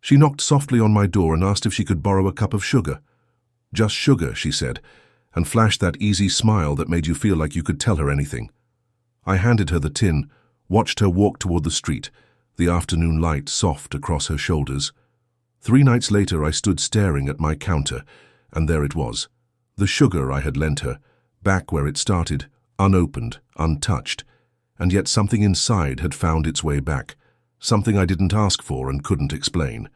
She knocked softly on my door and asked if she could borrow a cup of sugar. "Just sugar," she said, and flashed that easy smile that made you feel like you could tell her anything. I handed her the tin, watched her walk toward the street, the afternoon light soft across her shoulders. 3 nights later I stood staring at my counter, and there it was. The sugar I had lent her, back where it started, unopened, untouched, and yet something inside had found its way back, something I didn't ask for and couldn't explain.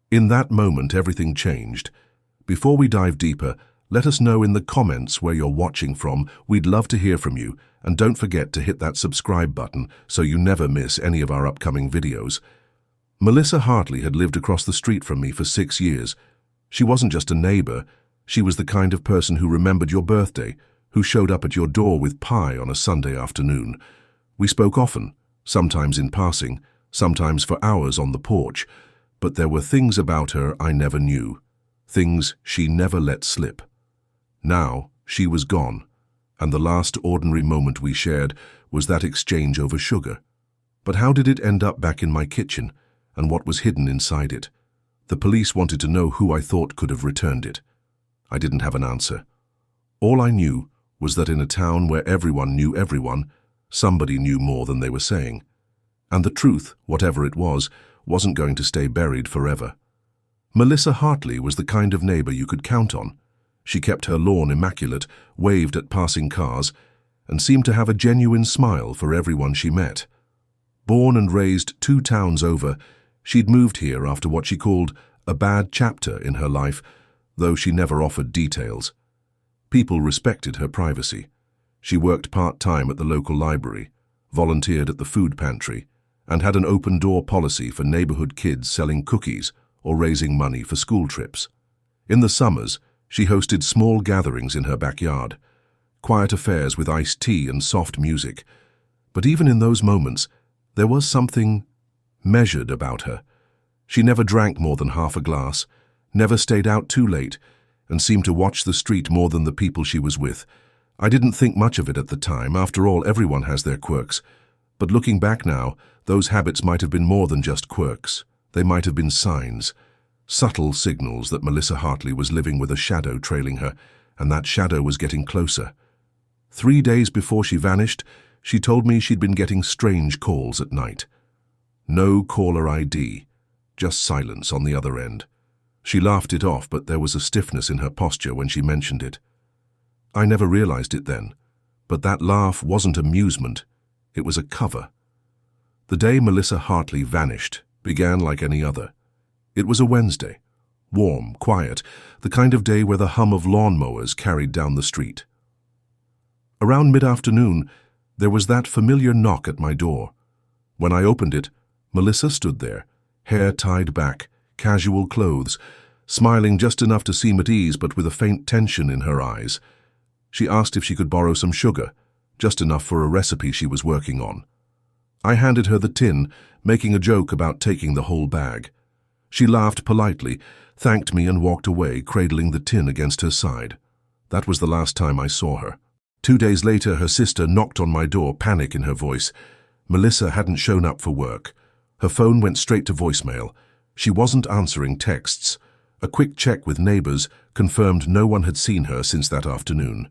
In that moment, everything changed. Before we dive deeper, let us know in the comments where you're watching from. We'd love to hear from you, and don't forget to hit that subscribe button so you never miss any of our upcoming videos. Melissa Hartley had lived across the street from me for 6 years. She wasn't just a neighbor, she was the kind of person who remembered your birthday, who showed up at your door with pie on a Sunday afternoon. We spoke often, sometimes in passing, sometimes for hours on the porch, but there were things about her I never knew, things she never let slip. Now she was gone, and the last ordinary moment we shared was that exchange over sugar. But how did it end up back in my kitchen, and what was hidden inside it? The police wanted to know who I thought could have returned it. I didn't have an answer. All I knew was that in a town where everyone knew everyone, somebody knew more than they were saying. And the truth, whatever it was, wasn't going to stay buried forever. Melissa Hartley was the kind of neighbor you could count on. She kept her lawn immaculate, waved at passing cars, and seemed to have a genuine smile for everyone she met. Born and raised 2 towns over, she'd moved here after what she called a bad chapter in her life, though she never offered details. People respected her privacy. She worked part-time at the local library, volunteered at the food pantry, and had an open-door policy for neighborhood kids selling cookies or raising money for school trips. In the summers, she hosted small gatherings in her backyard, quiet affairs with iced tea and soft music. But even in those moments, there was something measured about her. She never drank more than half a glass, never stayed out too late, and seemed to watch the street more than the people she was with. I didn't think much of it at the time. After all, everyone has their quirks. But looking back now, those habits might have been more than just quirks. They might have been signs, subtle signals that Melissa Hartley was living with a shadow trailing her, and that shadow was getting closer. 3 days before she vanished, she told me she'd been getting strange calls at night. No caller ID, just silence on the other end. She laughed it off, but there was a stiffness in her posture when she mentioned it. I never realized it then, but that laugh wasn't amusement, it was a cover. The day Melissa Hartley vanished began like any other. It was a Wednesday, warm, quiet, the kind of day where the hum of lawnmowers carried down the street. Around mid-afternoon, there was that familiar knock at my door. When I opened it, Melissa stood there, hair tied back, casual clothes, smiling just enough to seem at ease but with a faint tension in her eyes. She asked if she could borrow some sugar, just enough for a recipe she was working on. I handed her the tin, making a joke about taking the whole bag. She laughed politely, thanked me and walked away, cradling the tin against her side. That was the last time I saw her. 2 days later, her sister knocked on my door, panic in her voice. Melissa hadn't shown up for work. Her phone went straight to voicemail. She wasn't answering texts. A quick check with neighbors confirmed no one had seen her since that afternoon.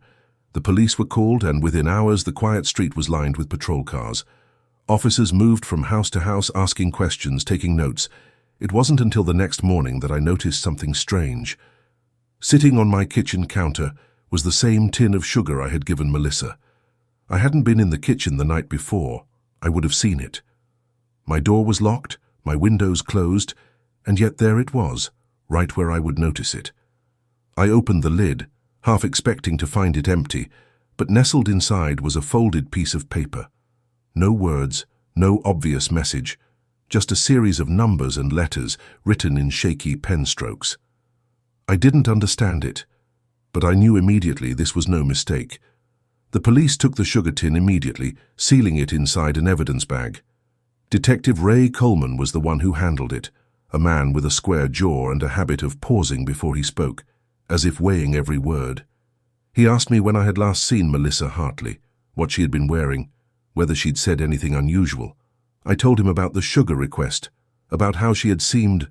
The police were called, and within hours the quiet street was lined with patrol cars. Officers moved from house to house asking questions, taking notes. It wasn't until the next morning that I noticed something strange. Sitting on my kitchen counter was the same tin of sugar I had given Melissa. I hadn't been in the kitchen the night before. I would have seen it. My door was locked, my windows closed, and yet there it was, right where I would notice it. I opened the lid, half expecting to find it empty, but nestled inside was a folded piece of paper. No words, no obvious message, just a series of numbers and letters written in shaky pen strokes. I didn't understand it, but I knew immediately this was no mistake. The police took the sugar tin immediately, sealing it inside an evidence bag. Detective Ray Coleman was the one who handled it, a man with a square jaw and a habit of pausing before he spoke, as if weighing every word. He asked me when I had last seen Melissa Hartley, what she had been wearing, whether she'd said anything unusual. I told him about the sugar request, about how she had seemed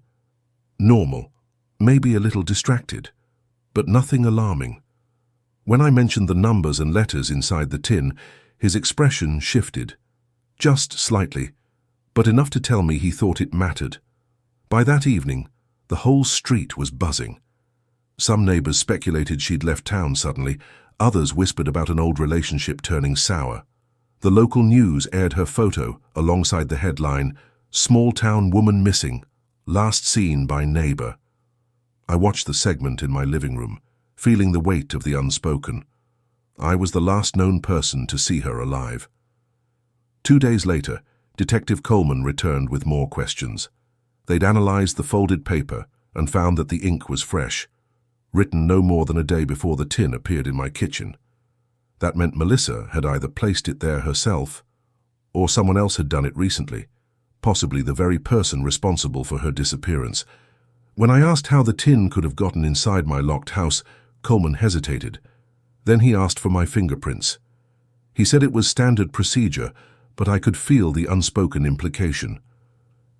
Normal, maybe a little distracted, but nothing alarming. When I mentioned the numbers and letters inside the tin, his expression shifted. Just slightly, but enough to tell me he thought it mattered. By that evening, the whole street was buzzing. Some neighbors speculated she'd left town suddenly, others whispered about an old relationship turning sour. The local news aired her photo alongside the headline, "Small Town Woman Missing, Last Seen by Neighbor." I watched the segment in my living room, feeling the weight of the unspoken. I was the last known person to see her alive. 2 days later, Detective Coleman returned with more questions. They'd analyzed the folded paper and found that the ink was fresh, written no more than a day before the tin appeared in my kitchen. That meant Melissa had either placed it there herself, or someone else had done it recently, possibly the very person responsible for her disappearance. When I asked how the tin could have gotten inside my locked house, Coleman hesitated. Then he asked for my fingerprints. He said it was standard procedure, but I could feel the unspoken implication.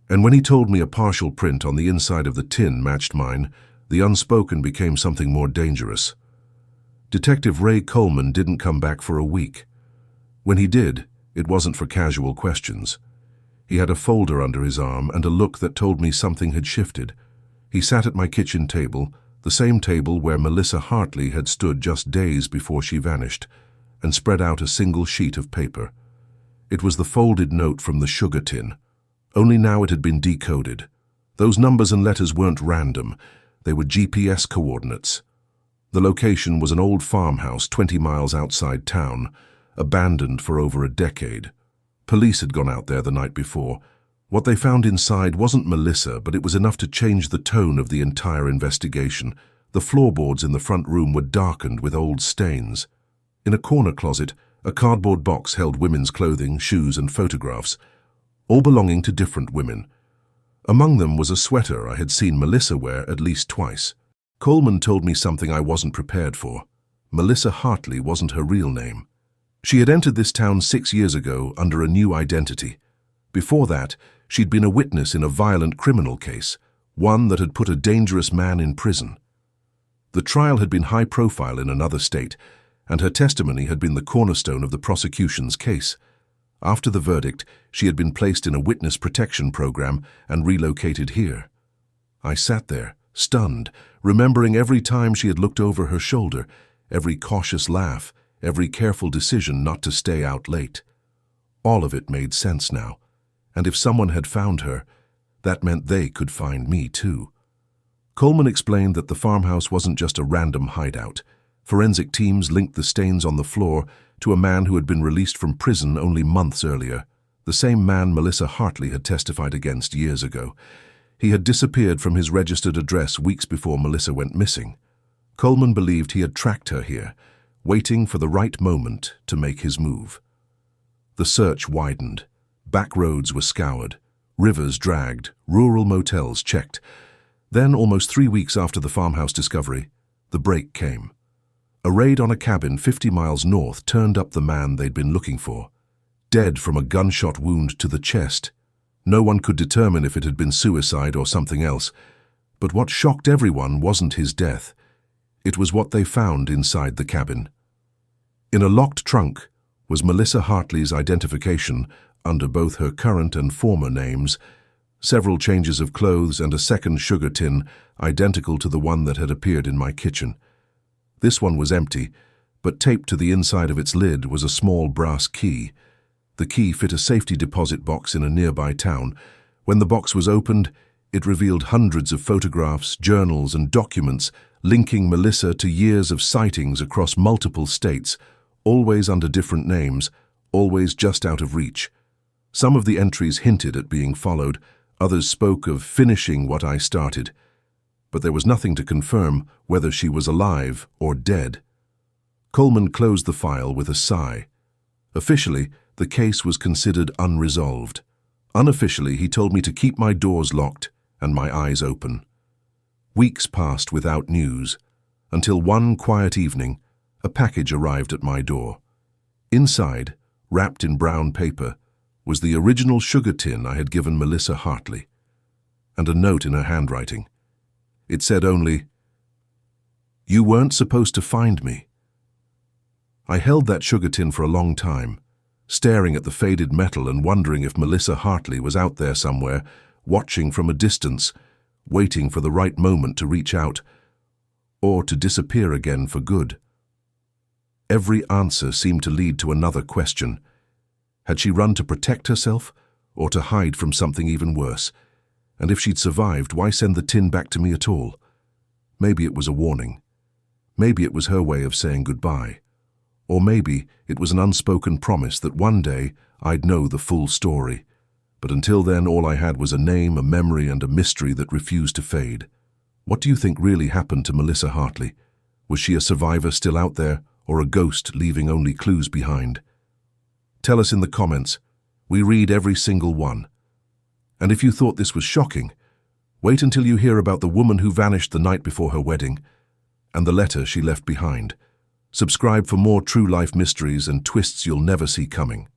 And when he told me a partial print on the inside of the tin matched mine, the unspoken became something more dangerous. Detective Ray Coleman didn't come back for a week. When he did, it wasn't for casual questions. He had a folder under his arm and a look that told me something had shifted. He sat at my kitchen table, the same table where Melissa Hartley had stood just days before she vanished, and spread out a single sheet of paper. It was the folded note from the sugar tin. Only now it had been decoded. Those numbers and letters weren't random. They were GPS coordinates. The location was an old farmhouse 20 miles outside town, abandoned for over a decade. Police had gone out there the night before. What they found inside wasn't Melissa, but it was enough to change the tone of the entire investigation. The floorboards in the front room were darkened with old stains. In a corner closet, a cardboard box held women's clothing, shoes, and photographs, all belonging to different women. Among them was a sweater I had seen Melissa wear at least twice. Coleman told me something I wasn't prepared for. Melissa Hartley wasn't her real name. She had entered this town 6 years ago under a new identity. Before that, she'd been a witness in a violent criminal case, one that had put a dangerous man in prison. The trial had been high profile in another state, and her testimony had been the cornerstone of the prosecution's case. After the verdict, she had been placed in a witness protection program and relocated here. I sat there, stunned, remembering every time she had looked over her shoulder, every cautious laugh, every careful decision not to stay out late. All of it made sense now, and if someone had found her, that meant they could find me too. Coleman explained that the farmhouse wasn't just a random hideout. Forensic teams linked the stains on the floor to a man who had been released from prison only months earlier, the same man Melissa Hartley had testified against years ago. He had disappeared from his registered address weeks before Melissa went missing. Coleman believed he had tracked her here, waiting for the right moment to make his move. The search widened. Back roads were scoured, rivers dragged, rural motels checked. Then, almost 3 weeks after the farmhouse discovery, the break came. A raid on a cabin 50 miles north turned up the man they'd been looking for. Dead from a gunshot wound to the chest. No one could determine if it had been suicide or something else. But what shocked everyone wasn't his death. It was what they found inside the cabin. In a locked trunk was Melissa Hartley's identification under both her current and former names, several changes of clothes, and a second sugar tin identical to the one that had appeared in my kitchen. This one was empty, but taped to the inside of its lid was a small brass key. The key fit a safety deposit box in a nearby town. When the box was opened, it revealed hundreds of photographs, journals, and documents linking Melissa to years of sightings across multiple states, always under different names, always just out of reach. Some of the entries hinted at being followed, others spoke of finishing what I started. But there was nothing to confirm whether she was alive or dead. Coleman closed the file with a sigh. Officially, the case was considered unresolved. Unofficially, he told me to keep my doors locked and my eyes open. Weeks passed without news, until one quiet evening, a package arrived at my door. Inside, wrapped in brown paper, was the original sugar tin I had given Melissa Hartley, and a note in her handwriting. It said only, "You weren't supposed to find me." I held that sugar tin for a long time, staring at the faded metal and wondering if Melissa Hartley was out there somewhere, watching from a distance, waiting for the right moment to reach out, or to disappear again for good. Every answer seemed to lead to another question. Had she run to protect herself, or to hide from something even worse? And if she'd survived, why send the tin back to me at all? Maybe it was a warning. Maybe it was her way of saying goodbye. Or maybe it was an unspoken promise that one day I'd know the full story. But until then, all I had was a name, a memory, and a mystery that refused to fade. What do you think really happened to Melissa Hartley? Was she a survivor still out there, or a ghost leaving only clues behind? Tell us in the comments. We read every single one. And if you thought this was shocking, wait until you hear about the woman who vanished the night before her wedding and the letter she left behind. Subscribe for more true life mysteries and twists you'll never see coming.